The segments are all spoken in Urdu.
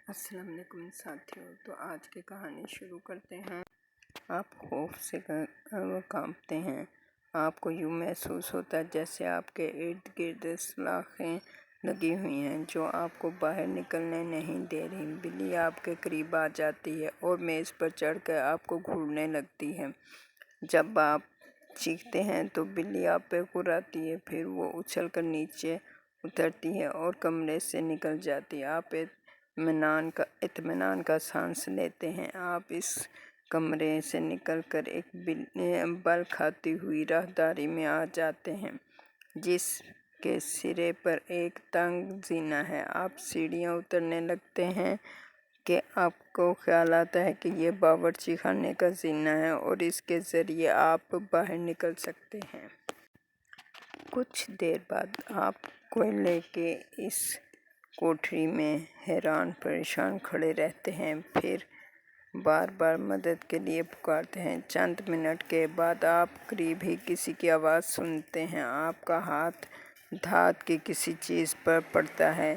السلام علیکم ساتھیوں، تو آج کی کہانی شروع کرتے ہیں۔ آپ خوف سے کانپتے ہیں۔ آپ کو یوں محسوس ہوتا ہے جیسے آپ کے ارد گرد سلاخیں لگی ہوئی ہیں جو آپ کو باہر نکلنے نہیں دے رہی۔ بلی آپ کے قریب آ جاتی ہے اور میز پر چڑھ کر آپ کو گھورنے لگتی ہے۔ جب آپ چیختے ہیں تو بلی آپ پہ گھراتی ہے، پھر وہ اچھل کر نیچے اترتی ہے اور کمرے سے نکل جاتی ہے۔ آپ اطمینان کا سانس لیتے ہیں۔ آپ اس کمرے سے نکل کر ایک بل کھاتی ہوئی راہداری میں آ جاتے ہیں جس کے سرے پر ایک تنگ زینہ ہے۔ آپ سیڑھیاں اترنے لگتے ہیں کہ آپ کو خیال آتا ہے کہ یہ باورچی خانے کا زینہ ہے اور اس کے ذریعے آپ باہر نکل سکتے ہیں۔ کچھ دیر بعد آپ کوئلے کے اس کوٹھری میں حیران پریشان کھڑے رہتے ہیں، پھر بار بار مدد کے لیے پکارتے ہیں۔ چند منٹ کے بعد آپ قریب ہی کسی کی آواز سنتے ہیں۔ آپ کا ہاتھ دھات کی کسی چیز پر پڑتا ہے۔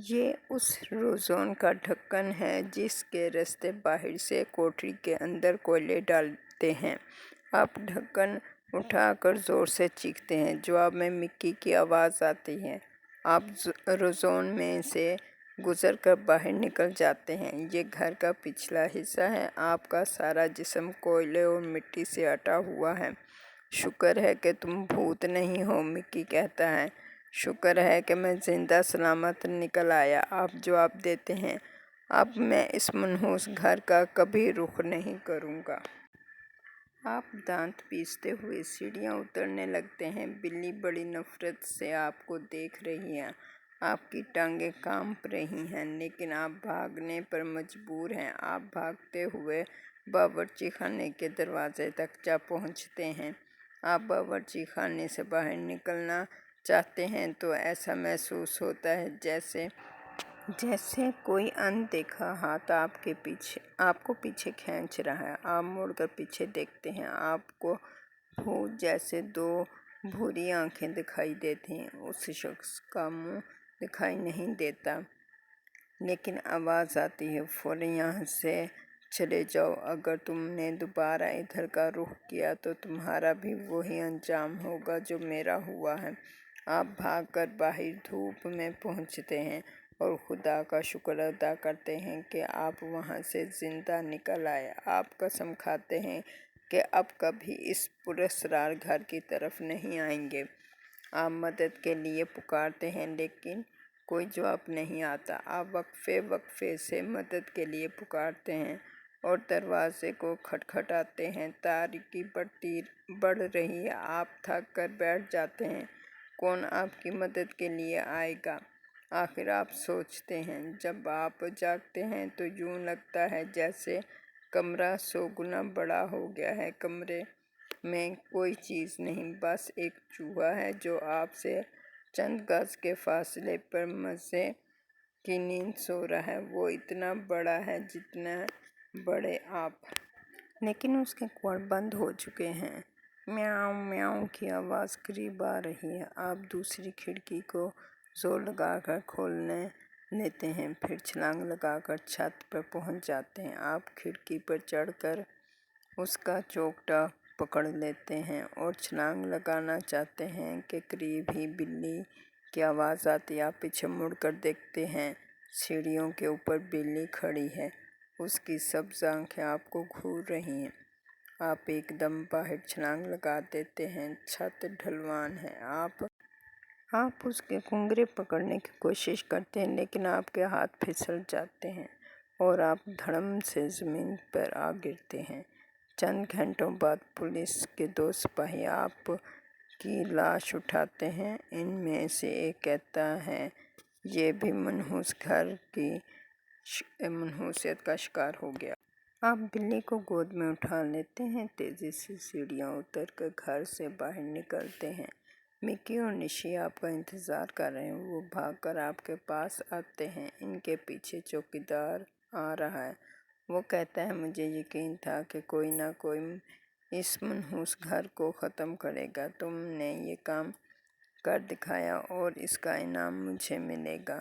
یہ اس روزون کا ڈھکن ہے جس کے راستے باہر سے کوٹھری کے اندر کوئلے ڈالتے ہیں۔ آپ ڈھکن اٹھا کر زور سے چیختے ہیں۔ جواب میں مکی کی آواز آتی ہے۔ آپ روزون میں سے گزر کر باہر نکل جاتے ہیں۔ یہ گھر کا پچھلا حصہ ہے۔ آپ کا سارا جسم کوئلے اور مٹی سے اٹا ہوا ہے۔ شکر ہے کہ تم بھوت نہیں ہو، مکی کہتا ہے۔ شکر ہے کہ میں زندہ سلامت نکل آیا، آپ جواب دیتے ہیں۔ اب میں اس منحوس گھر کا کبھی رخ نہیں کروں گا۔ آپ دانت پیستے ہوئے سیڑھیاں اترنے لگتے ہیں۔ بلی بڑی نفرت سے آپ کو دیکھ رہی ہے۔ آپ کی ٹانگیں کانپ رہی ہیں لیکن آپ بھاگنے پر مجبور ہیں۔ آپ بھاگتے ہوئے باورچی خانے کے دروازے تک جا پہنچتے ہیں۔ آپ باورچی خانے سے باہر نکلنا چاہتے ہیں تو ایسا محسوس ہوتا ہے جیسے کوئی اندیکھا ہاتھ آپ کو پیچھے کھینچ رہا ہے۔ آپ مڑ کر پیچھے دیکھتے ہیں۔ آپ کو بھوت جیسے دو بھوری آنکھیں دکھائی دیتی ہیں۔ اس شخص کا منہ دکھائی نہیں دیتا لیکن آواز آتی ہے، فوراً یہاں سے چلے جاؤ، اگر تم نے دوبارہ ادھر کا رخ کیا تو تمہارا بھی وہی انجام ہوگا جو میرا ہوا ہے۔ آپ بھاگ کر باہر دھوپ میں پہنچتے ہیں اور خدا کا شکر ادا کرتے ہیں کہ آپ وہاں سے زندہ نکل آئے۔ آپ قسم کھاتے ہیں کہ اب کبھی اس پراسرار گھر کی طرف نہیں آئیں گے۔ آپ مدد کے لیے پکارتے ہیں لیکن کوئی جواب نہیں آتا۔ آپ وقفے سے مدد کے لیے پکارتے ہیں اور دروازے کو کھٹکھٹاتے ہیں۔ تاریکی بڑھ رہی ہے۔ آپ تھک کر بیٹھ جاتے ہیں۔ کون آپ کی مدد کے لیے آئے گا؟ آخر آپ سوچتے ہیں۔ جب آپ جاگتے ہیں تو یوں لگتا ہے جیسے کمرہ 100 گنا بڑا ہو گیا ہے۔ کمرے میں کوئی چیز نہیں، بس ایک چوہا ہے جو آپ سے چند گز کے فاصلے پر مزے کی نیند سو رہا ہے۔ وہ اتنا بڑا ہے جتنا بڑے آپ۔ لیکن اس کے کنڑ بند ہو چکے ہیں۔ میاؤں میاؤں کی آواز قریب آ رہی ہے۔ آپ دوسری کھڑکی کو زور لگا کر کھول لیتے ہیں، پھر چھلانگ لگا کر چھت پر پہنچ جاتے ہیں۔ آپ کھڑکی پر چڑھ کر اس کا چوکٹا پکڑ لیتے ہیں اور چھلانگ لگانا چاہتے ہیں کہ قریب ہی بلی کی آواز آتی ہے۔ آپ پیچھے مڑ کر دیکھتے ہیں، سیڑھیوں کے اوپر بلی کھڑی ہے۔ اس کی سبز آنکھیں آپ کو گھور رہی ہیں۔ آپ ایک دم باہر چھلانگ لگا دیتے ہیں۔ چھت ڈھلوان ہے۔ آپ اس کے کنگرے پکڑنے کی کوشش کرتے ہیں لیکن آپ کے ہاتھ پھسل جاتے ہیں اور آپ دھڑم سے زمین پر آ گرتے ہیں۔ چند گھنٹوں بعد پولیس کے 2 سپاہی آپ کی لاش اٹھاتے ہیں۔ ان میں سے ایک کہتا ہے، یہ بھی منحوس گھر کی منحوسیت کا شکار ہو گیا۔ آپ بلی کو گود میں اٹھا لیتے ہیں، تیزی سے سیڑھیاں اتر کر گھر سے باہر نکلتے ہیں۔ مکی اور نشی آپ کا انتظار کر رہے ہیں۔ وہ بھاگ کر آپ کے پاس آتے ہیں۔ ان کے پیچھے چوکیدار آ رہا ہے۔ وہ کہتا ہے، مجھے یقین تھا کہ کوئی نہ کوئی اس منحوس گھر کو ختم کرے گا۔ تم نے یہ کام کر دکھایا اور اس کا انعام مجھے ملے گا۔